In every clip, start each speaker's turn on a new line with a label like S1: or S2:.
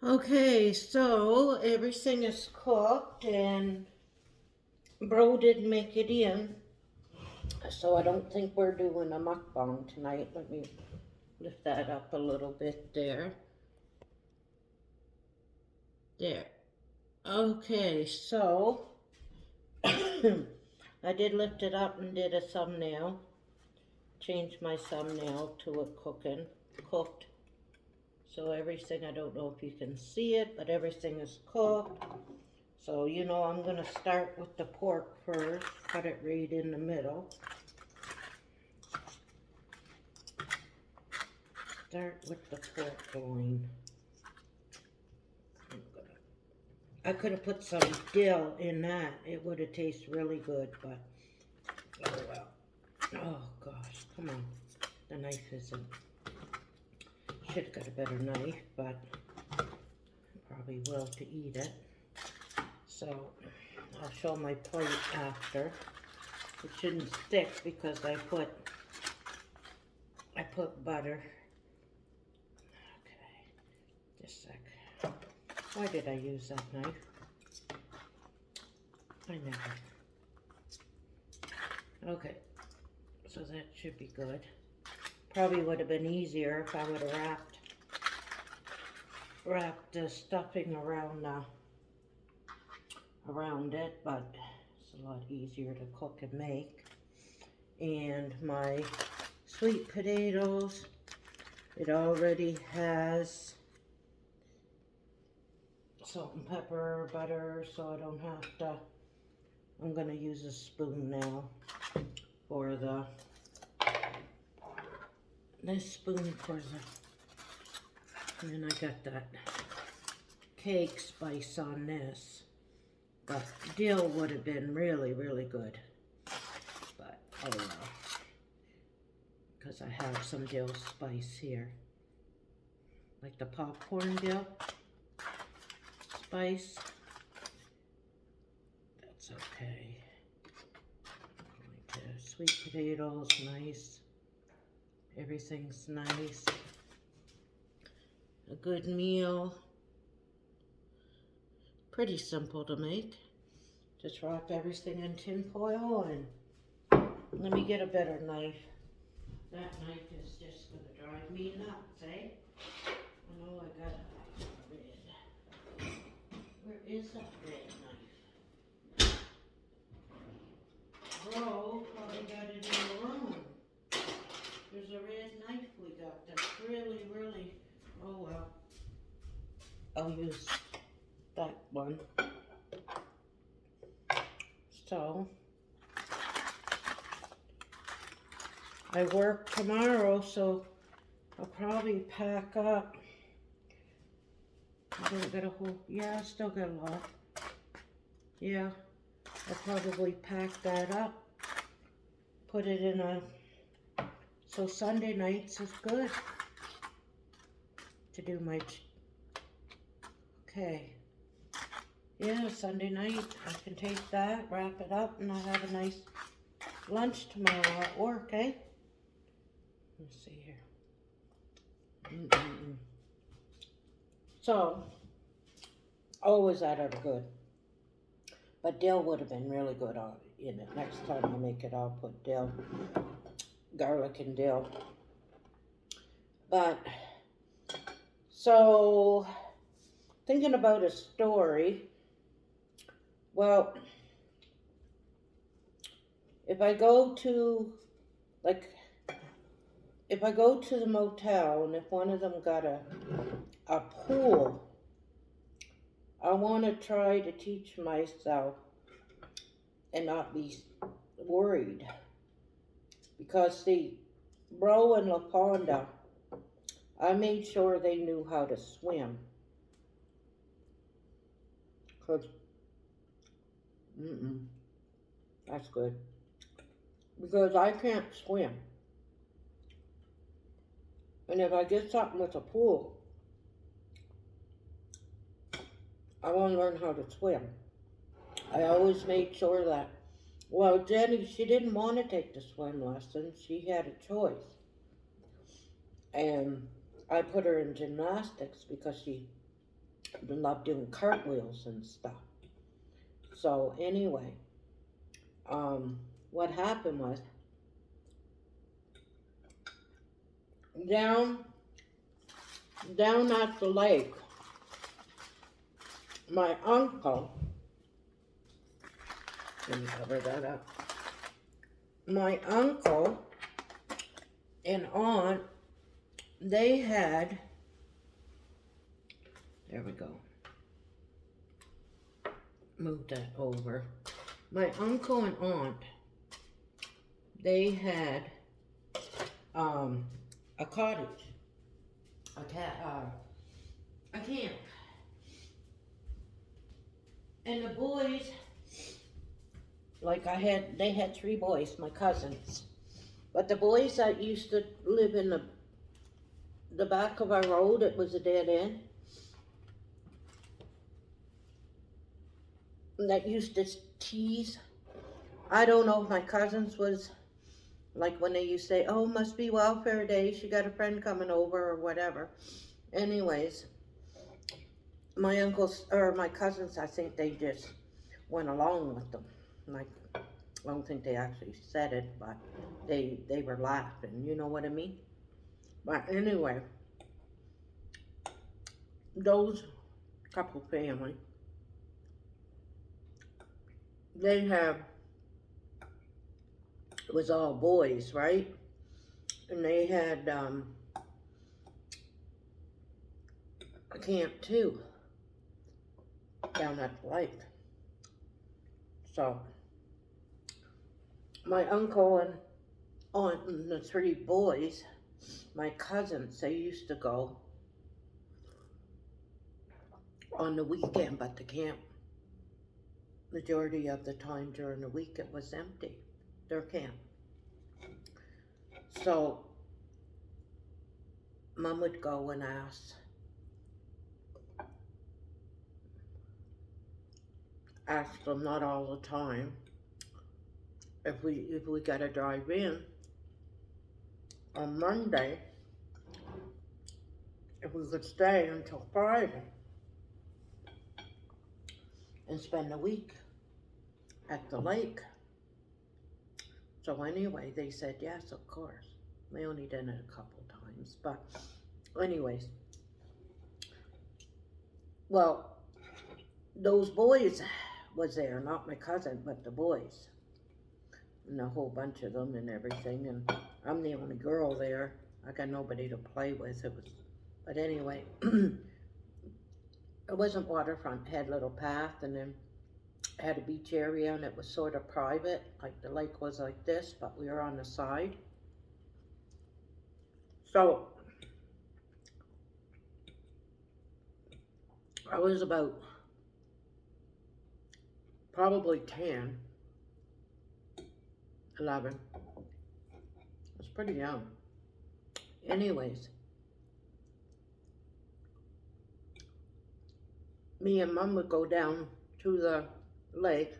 S1: Okay, so everything is cooked and Bro didn't make it in, so I don't think we're doing a mukbang tonight. Let me lift that up a little bit there. There. Okay, so I did lift it up and did a thumbnail. Changed my thumbnail to it cooked. So everything, I don't know if you can see it, but everything is cooked. So, I'm going to start with the pork first, cut it right in the middle. Start with the pork loin. I could have put some dill in that. It would have tasted really good, but oh well. Oh gosh, come on. The knife isn't. Should have got a better knife, but probably will to eat it. So I'll show my plate after. It shouldn't stick because I put butter. Okay, just a sec. Why did I use that knife? I never. Okay, so that should be good. Probably would have been easier if I would have wrapped the stuffing around it, but it's a lot easier to cook and make. And my sweet potatoes, it already has salt and pepper, butter, so I don't have to. I'm going to use a spoon now for this spoon for and then I got that cake spice on this. But dill would have been really, really good. But, oh well. Because I have some dill spice here. Like the popcorn dill spice. That's okay. Like the sweet potatoes, nice. Everything's nice. A good meal. Pretty simple to make. Just wrap everything in tin foil and let me get a better knife. That knife is just going to drive me nuts, eh? I know I got a red. Where is that red knife? Bro, probably got it in the room. There's a red knife we got that's really, really, oh well. I'll use that one. So, I work tomorrow, so I'll probably pack up. I don't got a whole, yeah, I still got a lot. Yeah, I'll probably pack that up. Put it in so Sunday nights is good to do my, okay. Yeah, Sunday night, I can take that, wrap it up, and I'll have a nice lunch tomorrow at work, eh? Let's see here. So, always that are good. But dill would have been really good in it. Next time I make it, I'll put dill, garlic and dill. But, so, thinking about a story. Well, if I go to the motel and if one of them got a pool, I want to try to teach myself and not be worried. Because see, Bro and LaPonda, I made sure they knew how to swim. Cause, that's good. Because I can't swim. And if I get something with a pool, I want to learn how to swim. I always made sure that, well, Jenny, she didn't want to take the swim lesson. She had a choice. And I put her in gymnastics because she Loved doing cartwheels and stuff. So anyway, um, what happened was down down at the lake, my uncle, let me cover that up. My uncle and aunt, they had, there we go, move that over. My uncle and aunt, they had a cottage, a camp. And the boys, like they had 3 boys, my cousins. But the boys that used to live in the back of our road, it was a dead end, that used to tease. I don't know if my cousins was, like when they used to say, oh, must be welfare day, she got a friend coming over or whatever. Anyways, my uncles, or my cousins, I think they just went along with them. Like, I don't think they actually said it, but they were laughing, you know what I mean? But anyway, those couple family, they have, it was all boys, right? And they had a camp too, down at the lake. So, my uncle and aunt and the 3 boys, my cousins, they used to go on the weekend, but the camp, majority of the time during the week, it was empty, their camp. So, Mom would go and ask them, not all the time, if we gotta drive in on Monday, if we could stay until Friday and spend the week at the lake. So anyway, they said yes, of course. We only did it a couple times, but anyways, well, those boys was there, not my cousin, but the boys, and a whole bunch of them and everything, and I'm the only girl there. I got nobody to play with. But anyway, it wasn't waterfront. It had a little path, and then had a beach area, and it was sort of private. Like the lake was like this, but we were on the side. So I was about probably 10, 11. I was pretty young. Anyways, me and Mom would go down to the lake,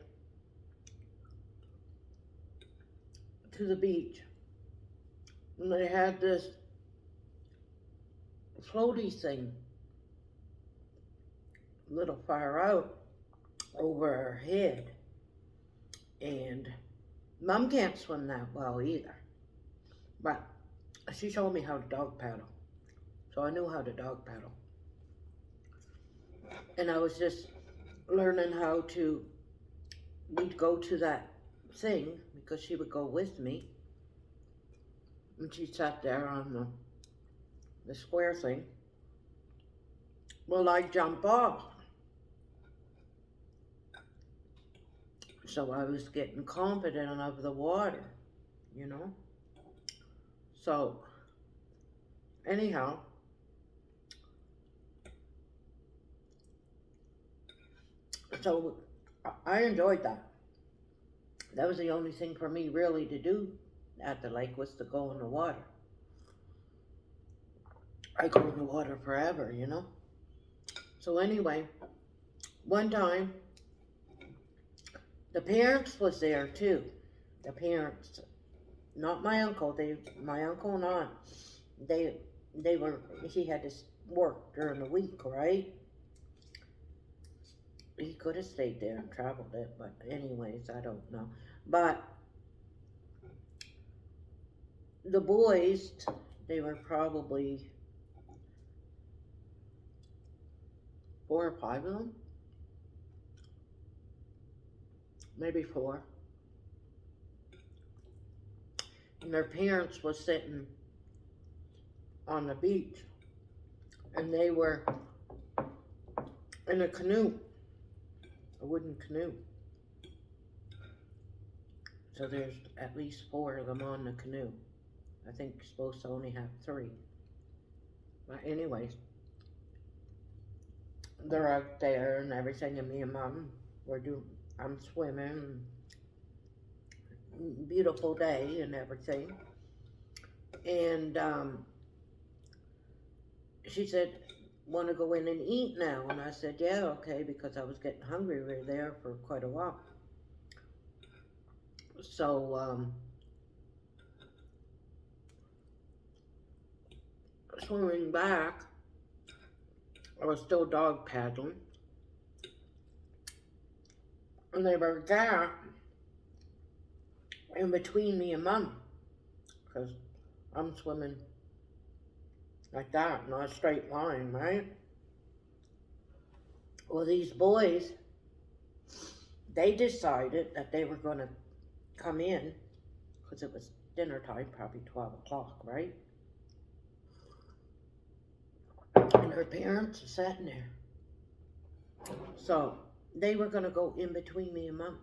S1: to the beach, and they had this floaty thing a little far out over our head. And Mom can't swim that well either, but she showed me how to dog paddle, so I knew how to dog paddle. And I was just learning how to, we'd go to that thing because she would go with me, and she sat there on the square thing. Well, I'd jump off. So I was getting confident of the water, you know? So, anyhow, so I enjoyed that. That was the only thing for me really to do at the lake, was to go in the water. I go in the water forever, you know? So anyway, one time, the parents was there too. The parents, not my uncle, my uncle and aunt, they were, he had to work during the week, right? He could have stayed there and traveled it, but anyways, I don't know. But the boys, they were probably 4 or 5 of them, maybe 4. And their parents was sitting on the beach, and they were in a canoe, a wooden canoe. So there's at least 4 of them on the canoe. I think you're supposed to only have 3. But anyways, they're out there and everything, and me and Mom were I'm swimming, beautiful day and everything. And she said, want to go in and eat now? And I said, yeah, okay, because I was getting hungry. We were there for quite a while. So, swimming back, I was still dog paddling. And there was a gap in between me and Mom, because I'm swimming like that, not a straight line, right? Well, these boys, they decided that they were going to come in, because it was dinner time, probably 12 o'clock, right? And her parents are sitting there. So they were going to go in between me and Mom.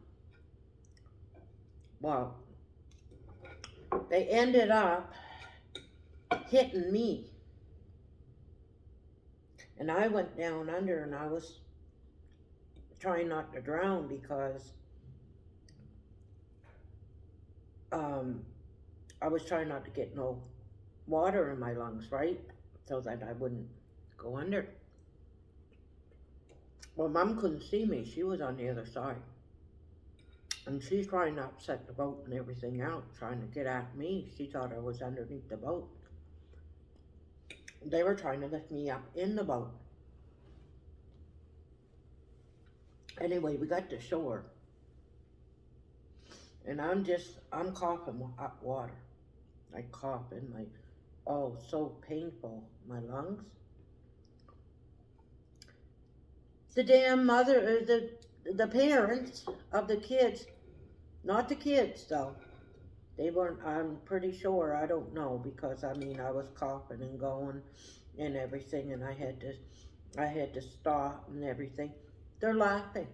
S1: Well, they ended up hitting me. And I went down under, and I was trying not to drown because I was trying not to get no water in my lungs, right? So that I wouldn't go under. Well, Mom couldn't see me. She was on the other side. And she's trying to upset the boat and everything out, trying to get at me. She thought I was underneath the boat. They were trying to lift me up in the boat. Anyway, we got to shore. And I'm coughing up water. I coughing, like, oh, so painful. My lungs. The damn mother, the parents of the kids, not the kids though. They weren't, I'm pretty sure, I don't know, because I mean, I was coughing and going and everything, and I had to stop and everything. They're laughing.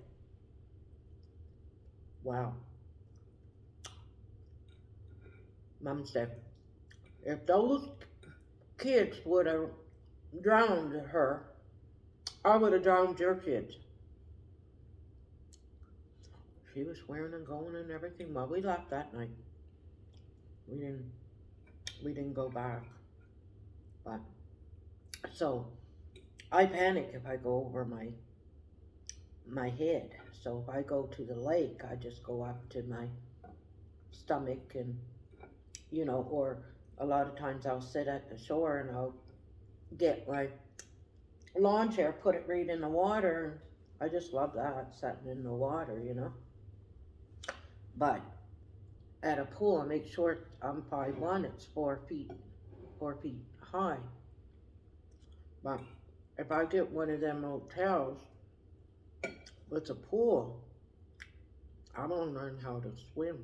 S1: Wow. Mom said, if those kids would have drowned her, I would have drowned your kids. She was swearing and going and everything. Well, we left that night. We didn't go back. But so I panic if I go over my head. So if I go to the lake, I just go up to my stomach, and or a lot of times I'll sit at the shore and I'll get my lawn chair, put it right in the water. I just love that, sitting in the water. But at a pool, I make sure I'm 5'1", it's 4 feet high. But if I get one of them hotels with a pool, I'm gonna learn how to swim.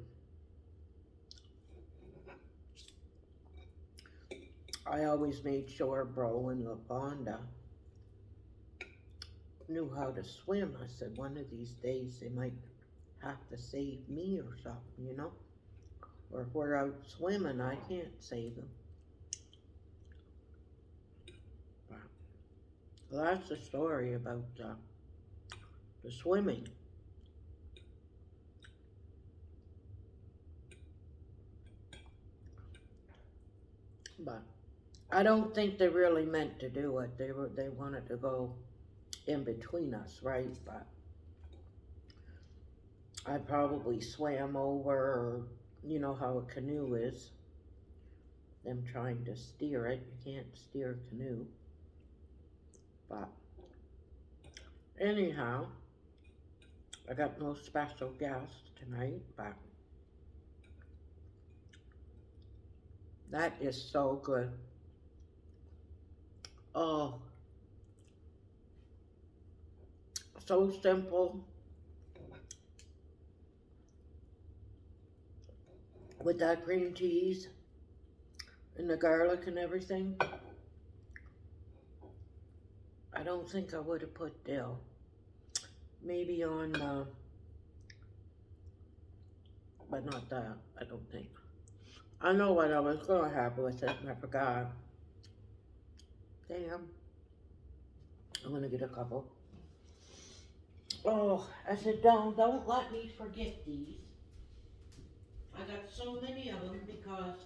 S1: I always made sure Bro and LaFonda knew how to swim. I said one of these days they might have to save me or something. Or if we're out swimming, I can't save them. Well, that's the story about the swimming. But I don't think they really meant to do it. They wanted to go in between us, right? But I probably swam over, or you know how a canoe is. Them trying to steer it. You can't steer a canoe. But anyhow, I got no special guest tonight, but that is so good. Oh, so simple with that green cheese and the garlic and everything. I don't think I would have put dill. Maybe on, but not that, I don't think. I know what I was going to have with it, and I forgot. Damn. I'm going to get a couple. Oh, I said, don't let me forget these. I got so many of them because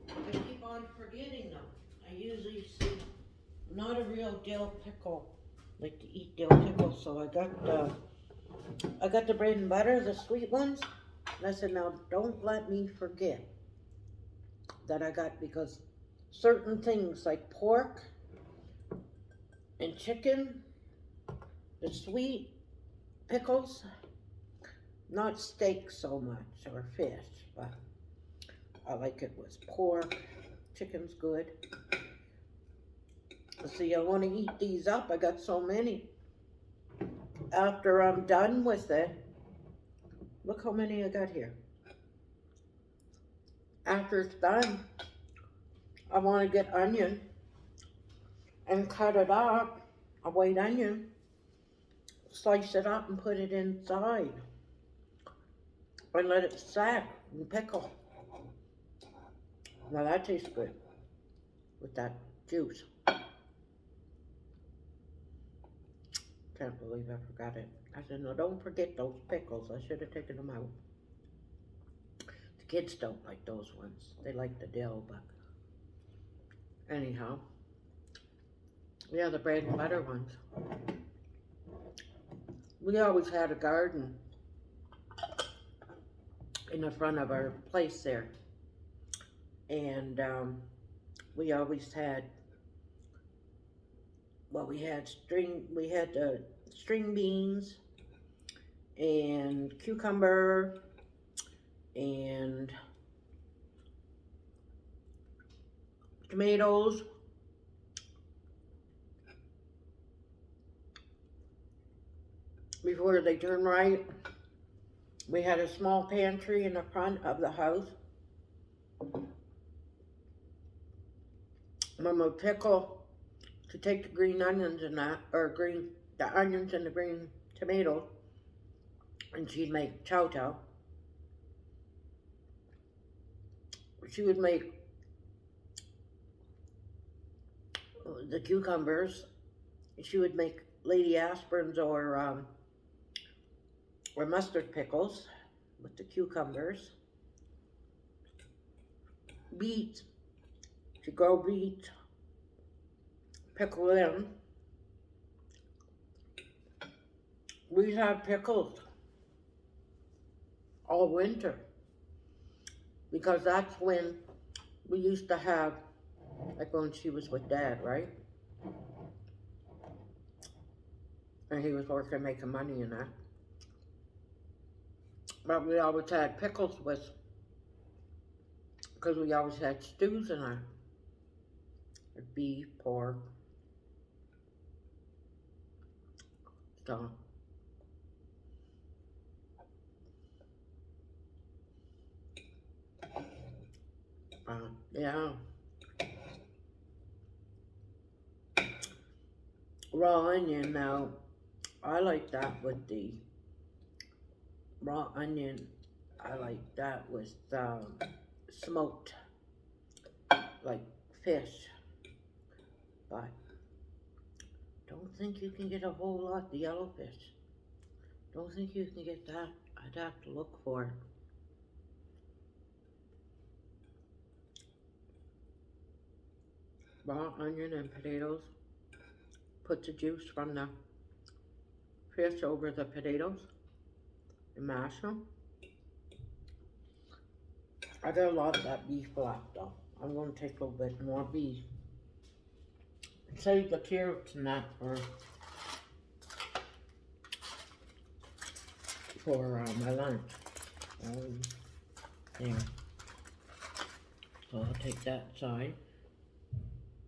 S1: I keep on forgetting them. I usually see not a real dill pickle, like to eat dill pickles, so I got the bread and butter, the sweet ones. And I said, now don't let me forget that I got, because certain things like pork and chicken, the sweet pickles, not steak so much or fish, but I like it with pork. Chicken's good. See, I want to eat these up. I got so many. After I'm done with it, look how many I got here. After it's done, I want to get onion and cut it up, a white onion, slice it up and put it inside and let it set and pickle. Now that tastes good with that juice. Can't believe I forgot it. I said, no, don't forget those pickles. I should have taken them out. The kids don't like those ones. They like the dill, but anyhow. Yeah, the bread and butter ones. We always had a garden in the front of our place there. And we always had, well, we had string beans and cucumber and tomatoes. Before they turn right, we had a small pantry in the front of the house. Mom would pickle to take the green onions and that, or the onions and the green tomatoes, and she'd make chow chow. She would make the cucumbers. She would make Lady Aspirins or mustard pickles with the cucumbers. Beets. She'd grow beets, pickle them. We'd have pickles all winter, because that's when we used to have, like when she was with Dad, right? And he was working, making money and that. But we always had pickles with, because we always had stews in our beef, pork. So, yeah. Raw onion, now, I like that with the raw onion. I like that with smoked, like fish. But don't think you can get a whole lot of yellow fish. Don't think you can get that. I'd have to look for it. Raw onion and potatoes. Put the juice from the fish over the potatoes and mash them. I got a lot of that beef left though. I'm going to take a little bit more beef. Save the carrots and that for for my lunch. There. So I'll take that side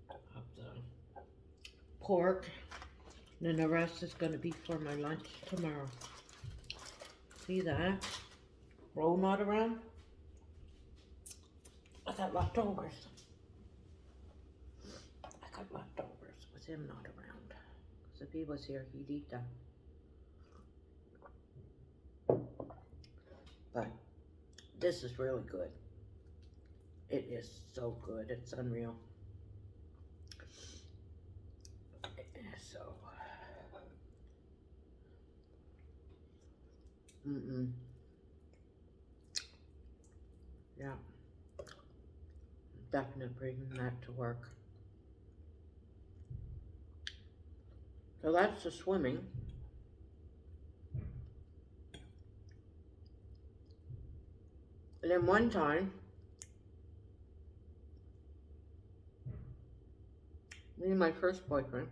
S1: of the pork. And then the rest is going to be for my lunch tomorrow. See that? Roll not around. I got leftovers. With him not around. Because if he was here, he'd eat them. But this is really good. It is so good. It's unreal. So, yeah, definitely bringing that to work. So that's the swimming. And then one time, me and my first boyfriend,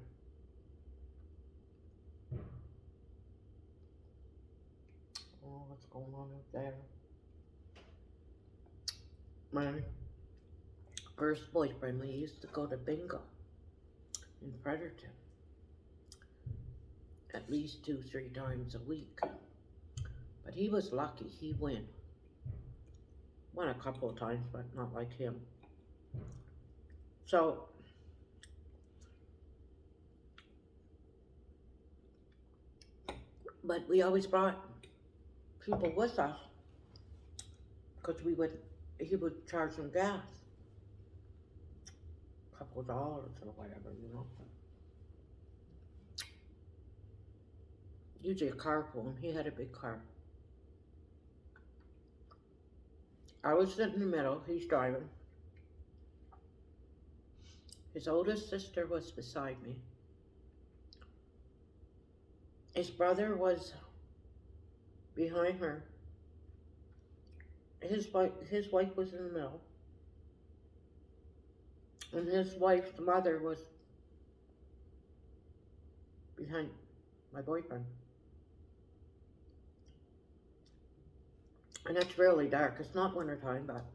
S1: oh, what's going on up there? My first boyfriend, we used to go to bingo in Fredericton at least 2-3 times a week. But he was lucky, he won a couple of times, but not like him. So, but we always brought people with us because he would charge them gas. A couple of dollars or whatever, you know. Usually a carpool, and he had a big car. I was sitting in the middle, he's driving. His oldest sister was beside me. His brother was behind her. His wife was in the middle. And his wife's mother was behind my boyfriend. And it's really dark. It's not winter time, but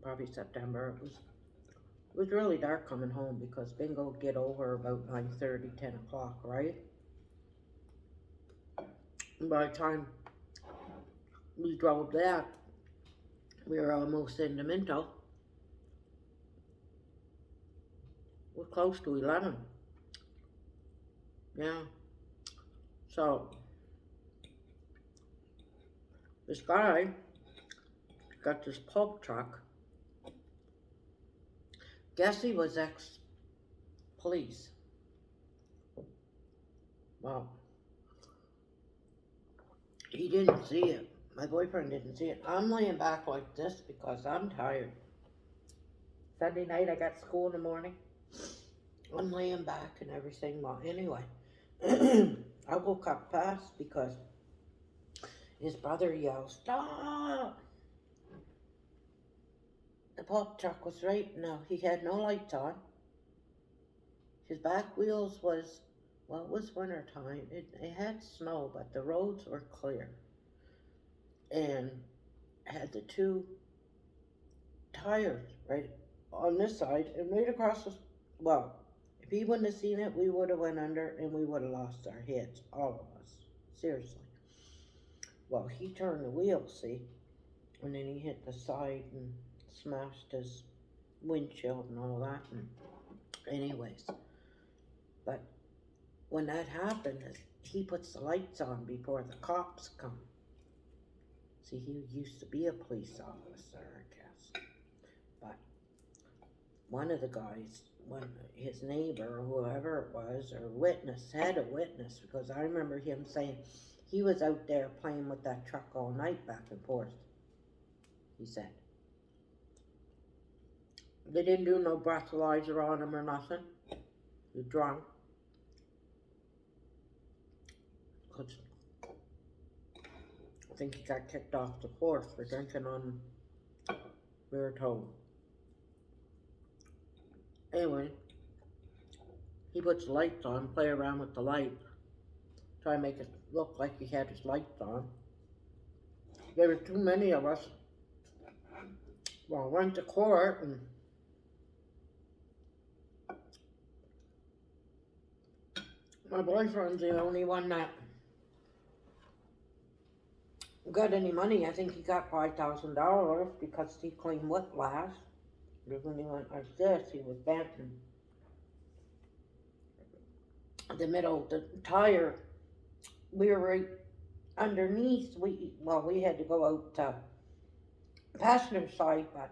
S1: probably September. It was really dark coming home because bingo would get over about 9:30, 10 o'clock, right? And by the time we drove back, we were almost in the Minto. We're close to 11. Yeah. So, this guy got this pulp truck. Guess he was ex-police. Well, he didn't see it. My boyfriend didn't see it. I'm laying back like this because I'm tired. Sunday night, I got school in the morning. I'm laying back and everything. Well, anyway, I woke up fast because his brother yelled, "Stop!" The pulp truck was right now. He had no lights on. His back wheels was, well, it was winter time. It had snow, but the roads were clear. And had the two tires right on this side and right across the, well, if he wouldn't have seen it, we would have went under and we would have lost our heads, all of us, seriously. Well, he turned the wheel, see, and then he hit the side and smashed his windshield and all that, and anyways, but when that happened, he puts the lights on before the cops come. See, he used to be a police officer, I guess. But one of the guys, his neighbor or whoever it was, or witness, had a witness, because I remember him saying he was out there playing with that truck all night back and forth, he said. They didn't do no breathalyzer on him or nothing. He was drunk. Because I think he got kicked off the force for drinking on, we were told. Anyway, he puts lights on, play around with the light. Try to make it look like he had his lights on. There were too many of us. Well, I went to court and my boyfriend's the only one that got any money. I think he got $5,000 because he claimed whiplash. Because when he went like this, he was bent in the middle of the tire. We were right underneath. We had to go out to passenger side, but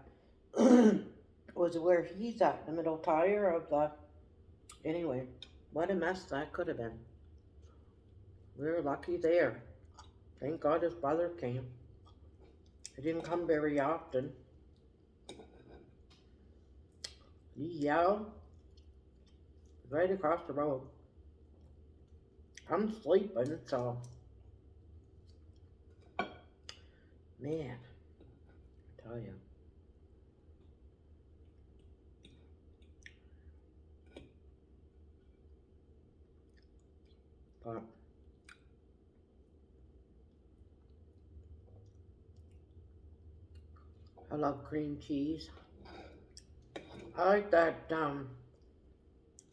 S1: was where he's at, the middle tire of the. Anyway, what a mess that could have been. We were lucky there. Thank God his brother came. He didn't come very often. He yelled right across the road. I'm sleeping, so man, I tell you. But I love cream cheese. I like that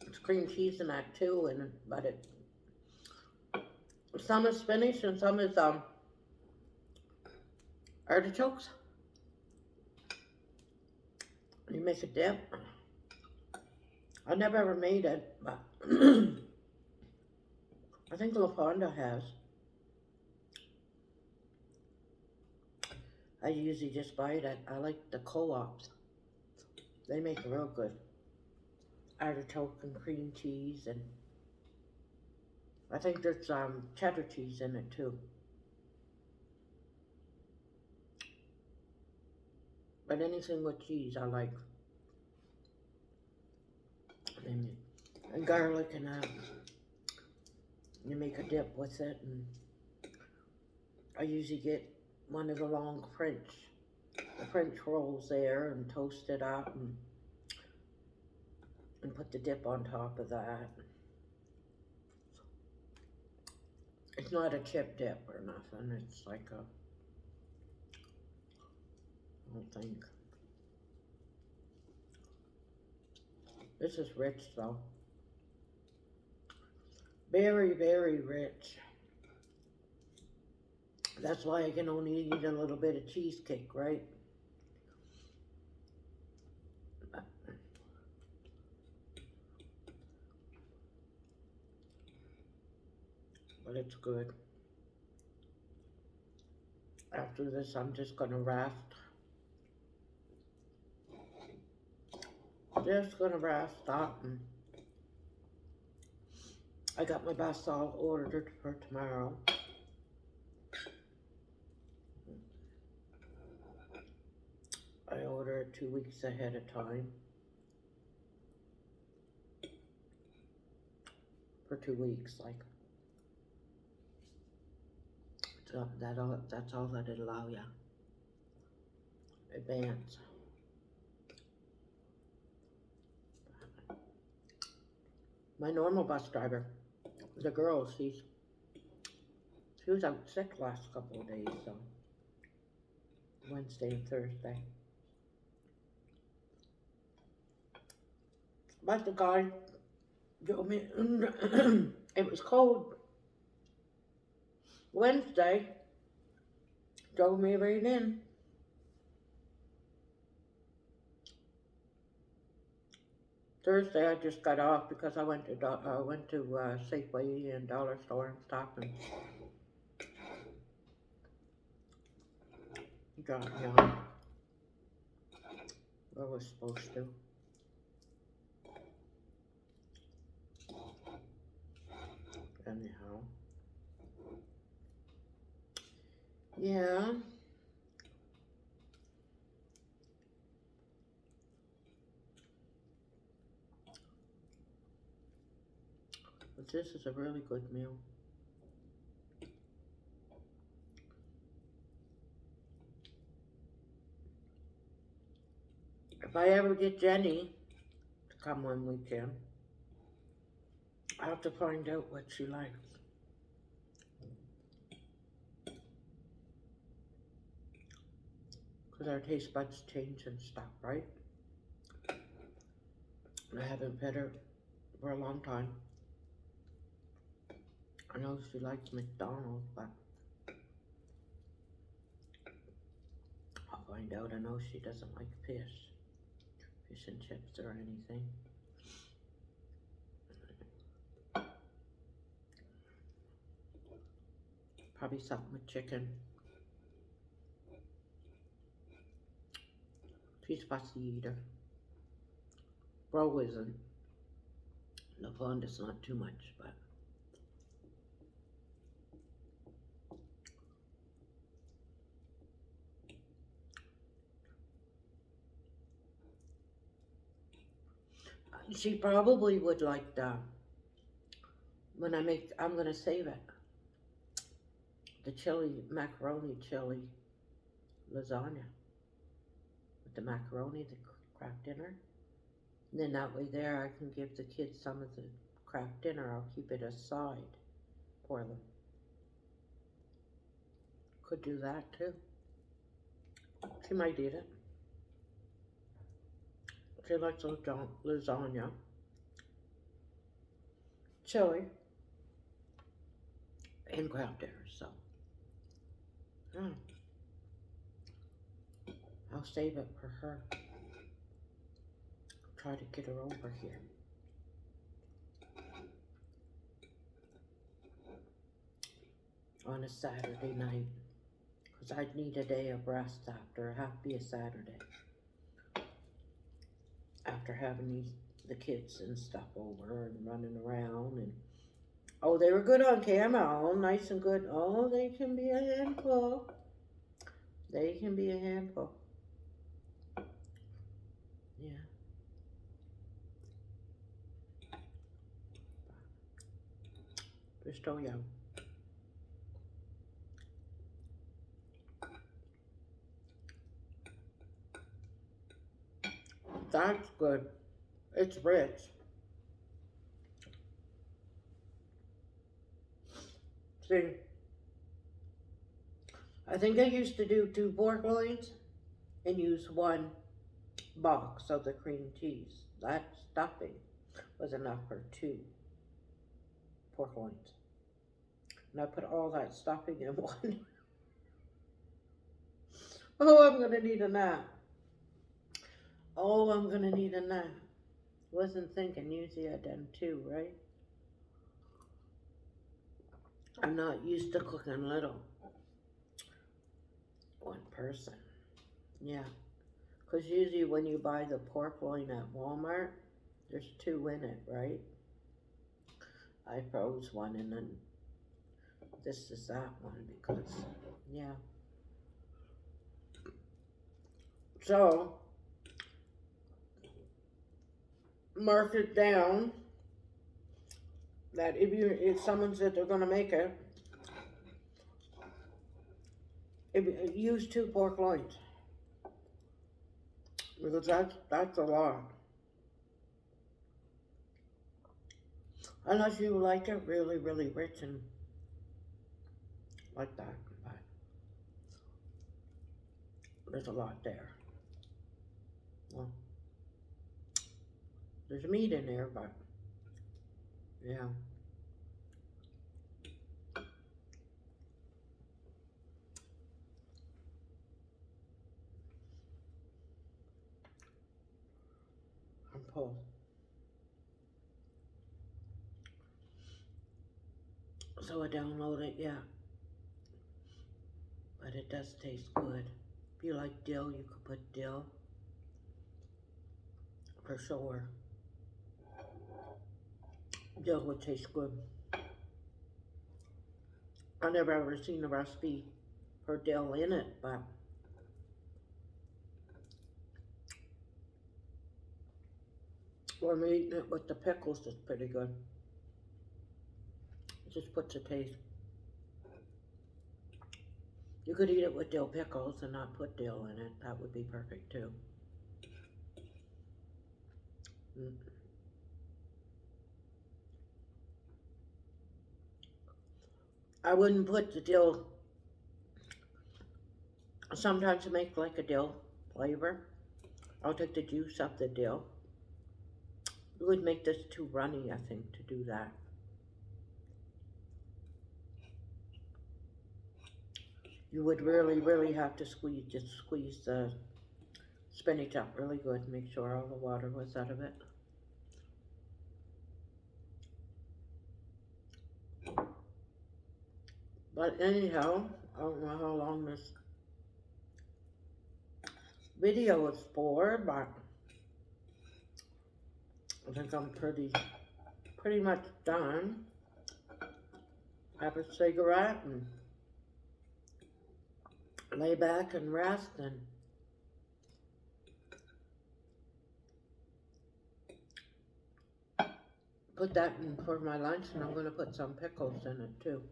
S1: it's cream cheese in that too, but some is spinach and some is artichokes. You make a dip. I never ever made it, but I think La Fonda has. I usually just buy it I like the co-ops. They make it real good. Artichoke and cream cheese, and I think there's cheddar cheese in it too. But anything with cheese I like. And garlic, and you make a dip with it, and I usually get one of the long French rolls there and toast it up and put the dip on top of that. It's not a chip dip or nothing, it's like I don't think. This is rich though. Very, very rich. That's why I can only eat a little bit of cheesecake, right? But it's good. After this, I'm just gonna rest. Just gonna rest up, and I got my bath salt ordered for tomorrow. I order it 2 weeks ahead of time. For 2 weeks, like. So that's all that it allow you. Advance. My normal bus driver, the girl, she was out sick last couple of days, so Wednesday and Thursday. But the guy drove me. It was cold. Wednesday, drove me right in. Thursday, I just got off because I went to Safeway and Dollar Store and stuff, and he dropped me off where I was supposed to. Anyhow, yeah. But this is a really good meal. If I ever get Jenny to come one weekend, I have to find out what she likes. because our taste buds change and stuff, right? And I haven't fed her for a long time. I know she likes McDonald's, but I'll find out. I know she doesn't like fish and chips or anything. Probably something with chicken. She's a fussy eater. Bro isn't. The fondest not too much, but she probably would like the, when I make, I'm gonna save it. The macaroni chili lasagna. With the macaroni, the Kraft dinner. And then that way there I can give the kids some of the Kraft dinner. I'll keep it aside for them. Could do that too. She might eat it. She likes lasagna, chili, and Kraft dinner, so I'll save it for her. Try to get her over here. On a Saturday night, because I'd need a day of rest after. It have to be a Saturday. After having the kids and stuff over and running around, and oh, they were good on camera, all nice and good. Oh, they can be a handful. They can be a handful. Yeah. They're still young. That's good. It's rich. See, I think I used to do 2 pork loins and use 1 box of the cream cheese. That stuffing was enough for 2 pork loins. And I put all that stuffing in 1. Oh, I'm gonna need a nap. Oh, I'm gonna need a nap. Wasn't thinking, usually I'd done 2, right? I'm not used to cooking little. 1 person. Yeah. Because usually when you buy the pork loin at Walmart, there's 2 in it, right? I froze 1 and then this is that one because, yeah. So, mark it down that if someone said they're gonna make it, use 2 pork loins. Because that's a lot. Unless you like it really, really rich and like that. But there's a lot there. Well, there's meat in there, but yeah. I'm full. So I download it, yeah. But it does taste good. If you like dill, you could put dill. For sure. Dill would taste good. I never ever seen a recipe for dill in it, but when we're eating it with the pickles, it's pretty good. It just puts a taste. You could eat it with dill pickles and not put dill in it. That would be perfect too. I wouldn't put the dill Sometimes I make like a dill flavor. I'll take the juice of the dill. It would make this too runny, I think, to do that. You would really, really have to just squeeze the spinach up really good. Make sure all the water was out of it. But anyhow, I don't know how long this video is for, but I think I'm pretty much done. Have a cigarette and lay back and rest and put that in for my lunch, and I'm going to put some pickles in it too.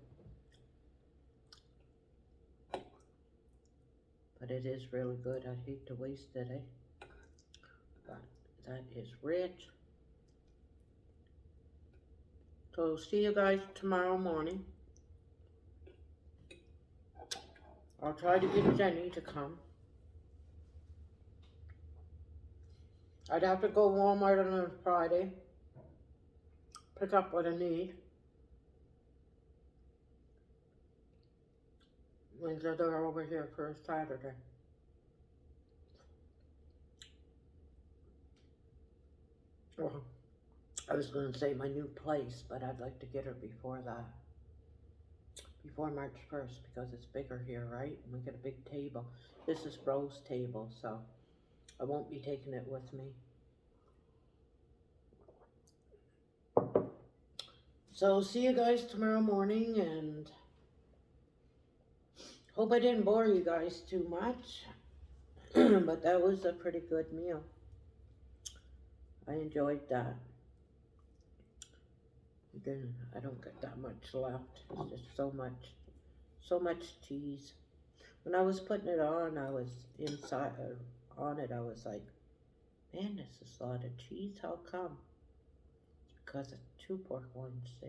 S1: But it is really good. I'd hate to waste it, eh? But that is rich. So see you guys tomorrow morning. I'll try to get Jenny to come. I'd have to go Walmart on a Friday, pick up what I need. And they're over here for a Saturday. Well, I was going to say my new place, but I'd like to get her before that. Before March 1st, because it's bigger here, right? And we get a big table. This is Rose's table, so I won't be taking it with me. So see you guys tomorrow morning, and hope I didn't bore you guys too much. But that was a pretty good meal. I enjoyed that. Again, I don't get that much left. It's just so much cheese. When I was putting it on, I was inside on it. I was like, man, this is a lot of cheese. How come? It's because of 2 pork ones. See?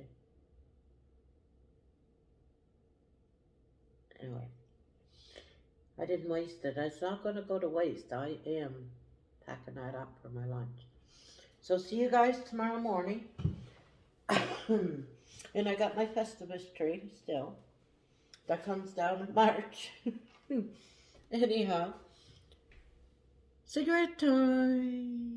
S1: Anyway, I didn't waste it. It's not going to go to waste. I am packing that up for my lunch. So see you guys tomorrow morning. And I got my Festivus tree still. That comes down in March. Anyhow, cigarette time.